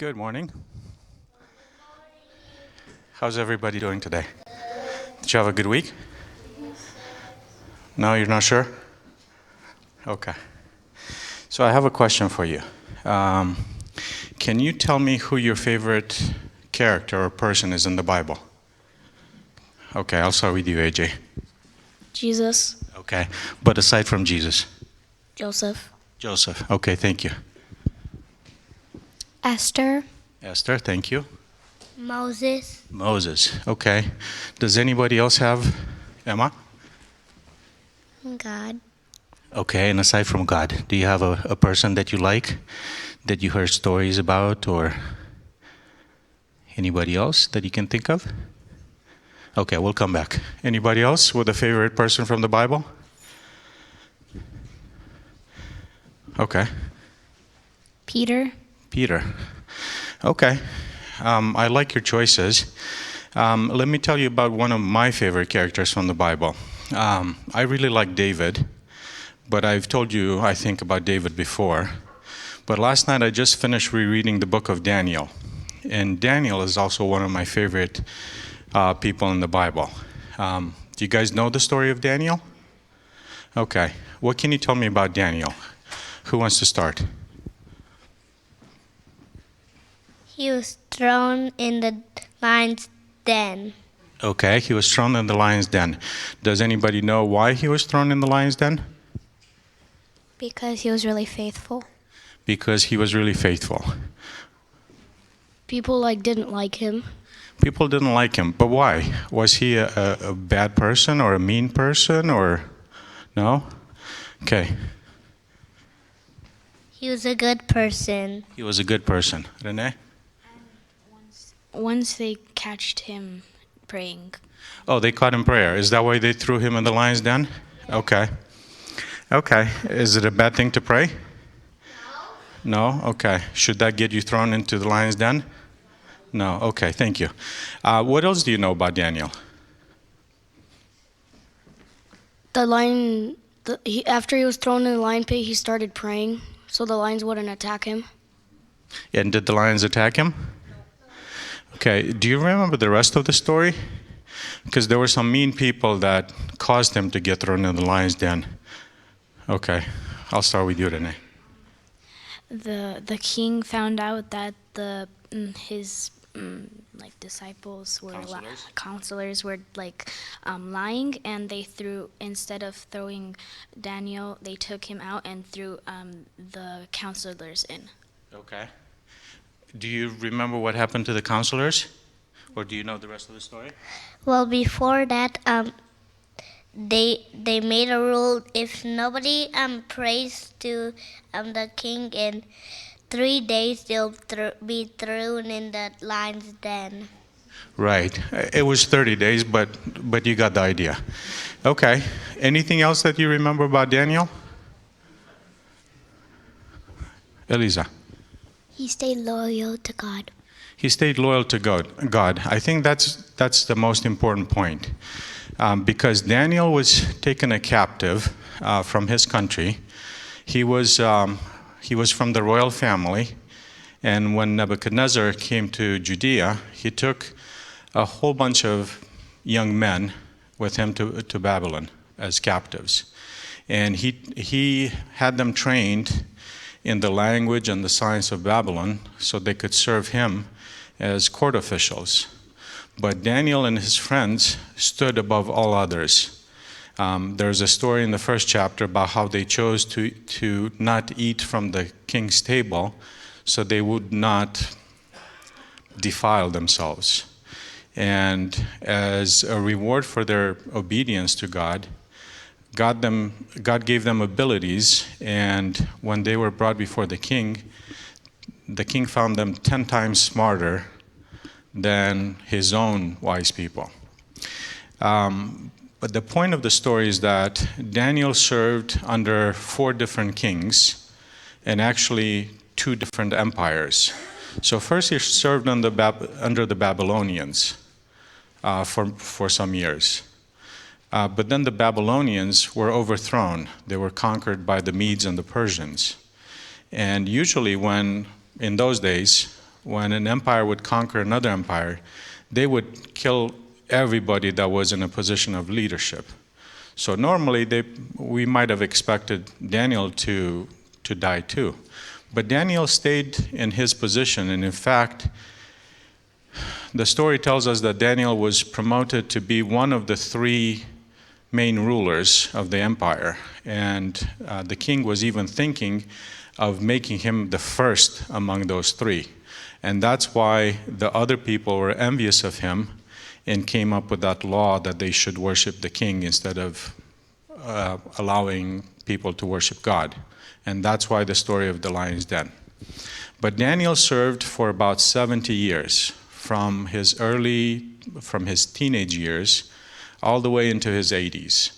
Good morning. How's everybody doing today? Did you have a good week? No, you're not sure? Okay. So I have a question for you. Can you tell me who your favorite character or person is in the Bible? Okay, I'll start with you, AJ. Jesus. Okay, but aside from Jesus? Joseph. Joseph. Okay, thank you. Esther. Esther, thank you. Moses. Moses. Okay. Does anybody else have Emma? God. Okay, and aside from God, do you have a person that you like, that you heard stories about, or anybody else that you can think of? Okay, we'll come back. Anybody else with a favorite person from the Bible? Okay. Peter. Peter. Okay. I like your choices. Let me tell you about one of my favorite characters from the Bible. I really like David, but I've told you, I think, about David before. But last night I just finished rereading the book of Daniel. And Daniel is also one of my favorite people in the Bible. Do you guys know the story of Daniel? Okay. What can you tell me about Daniel? Who wants to start? He was thrown in the lion's den. Okay, he was thrown in the lion's den. Does anybody know why he was thrown in the lion's den? Because he was really faithful. Because he was really faithful. People didn't like him. People didn't like him, but why? Was he a bad person or a mean person or no? Okay. He was a good person. He was a good person. Renee? Once they catched him praying. Oh, they caught him prayer. Is that why they threw him in the lion's den? Okay. Okay. Is it a bad thing to pray? No? Okay. Should that get you thrown into the lion's den? No. Okay. Thank you. What else do you know about Daniel? After he was thrown in the lion pit, he started praying so the lions wouldn't attack him. And did the lions attack him? Okay. Do you remember the rest of the story? Because there were some mean people that caused him to get thrown in the lion's den. Okay. I'll start with you, Renee. The king found out that his disciples were counselors were lying, and instead of throwing Daniel, they took him out and threw the counselors in. Okay. Do you remember what happened to the counselors? Or do you know the rest of the story? Well, before that, they made a rule: if nobody prays to the king in 3 days, they'll be thrown in the lion's den. Right. It was 30 days, but you got the idea. Okay. Anything else that you remember about Daniel? Eliza. He stayed loyal to God. He stayed loyal to God. I think that's the most important point. Because Daniel was taken a captive from his country. He was from the royal family. And when Nebuchadnezzar came to Judea, he took a whole bunch of young men with him to Babylon as captives. And he had them trained in the language and the science of Babylon so they could serve him as court officials. But Daniel and his friends stood above all others. There's a story in the first chapter about how they chose to not eat from the king's table so they would not defile themselves. And as a reward for their obedience to God, God gave them abilities, and when they were brought before the king found them 10 times smarter than his own wise people. But the point of the story is that Daniel served under 4 different kings, and actually 2 different empires. So first he served under the Babylonians for some years. But then the Babylonians were overthrown. They were conquered by the Medes and the Persians. And usually in those days, when an empire would conquer another empire, they would kill everybody that was in a position of leadership. So normally we might have expected Daniel to die too. But Daniel stayed in his position, and in fact, the story tells us that Daniel was promoted to be one of the 3 main rulers of the empire. And the king was even thinking of making him the first among those 3. And that's why the other people were envious of him and came up with that law that they should worship the king instead of allowing people to worship God. And that's why the story of the lion's den. But Daniel served for about 70 years, from his teenage years all the way into his 80s.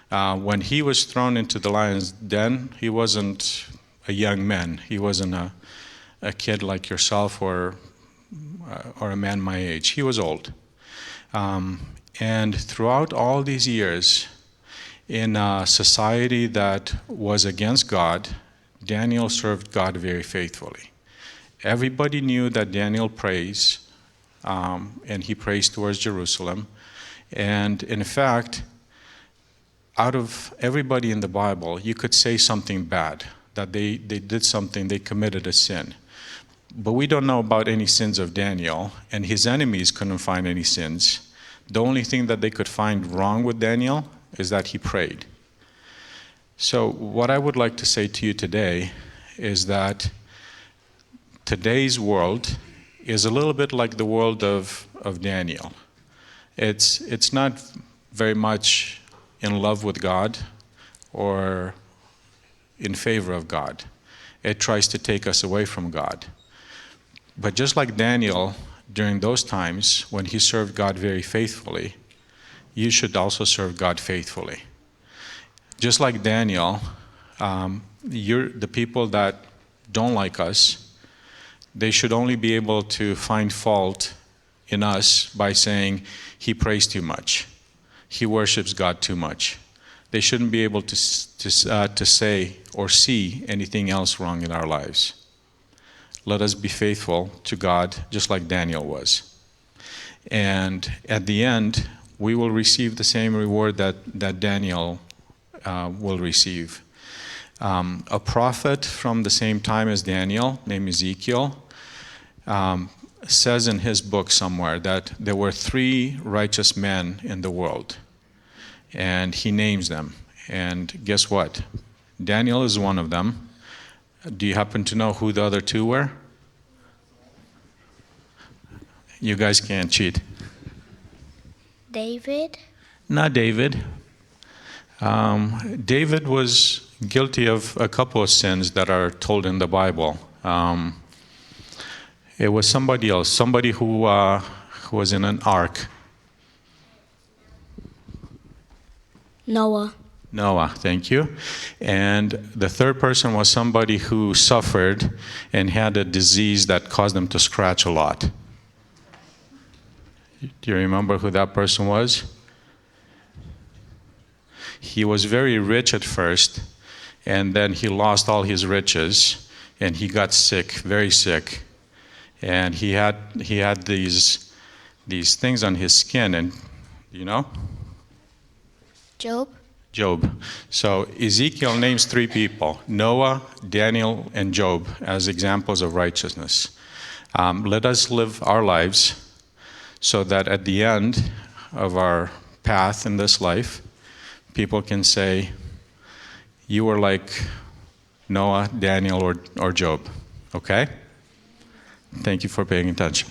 When he was thrown into the lion's den, he wasn't a young man. He wasn't a kid like yourself or a man my age. He was old. And throughout all these years, in a society that was against God, Daniel served God very faithfully. Everybody knew that Daniel prays, and he prays towards Jerusalem. And in fact, out of everybody in the Bible, you could say something bad, that they did something, they committed a sin. But we don't know about any sins of Daniel, and his enemies couldn't find any sins. The only thing that they could find wrong with Daniel is that he prayed. So what I would like to say to you today is that today's world is a little bit like the world of Daniel. It's not very much in love with God or in favor of God. It tries to take us away from God. But just like Daniel, during those times when he served God very faithfully, you should also serve God faithfully. Just like Daniel, the people that don't like us, they should only be able to find fault in us by saying, he prays too much, he worships God too much. They shouldn't be able to say or see anything else wrong in our lives. Let us be faithful to God just like Daniel was. And at the end, we will receive the same reward that Daniel will receive. A prophet from the same time as Daniel, named Ezekiel, says in his book somewhere that there were 3 righteous men in the world. And he names them. And guess what? Daniel is one of them. Do you happen to know who the other 2 were? You guys can't cheat. David? Not David. David was guilty of a couple of sins that are told in the Bible. It was somebody else, somebody who was in an ark. Noah. Noah, thank you. And the third person was somebody who suffered and had a disease that caused them to scratch a lot. Do you remember who that person was? He was very rich at first, and then he lost all his riches, and he got sick, very sick. And he had these things on his skin, and you know? Job. So Ezekiel names 3 people, Noah, Daniel, and Job, as examples of righteousness. Let us live our lives so that at the end of our path in this life, people can say, you were like Noah, Daniel, or Job. Okay? Thank you for paying attention.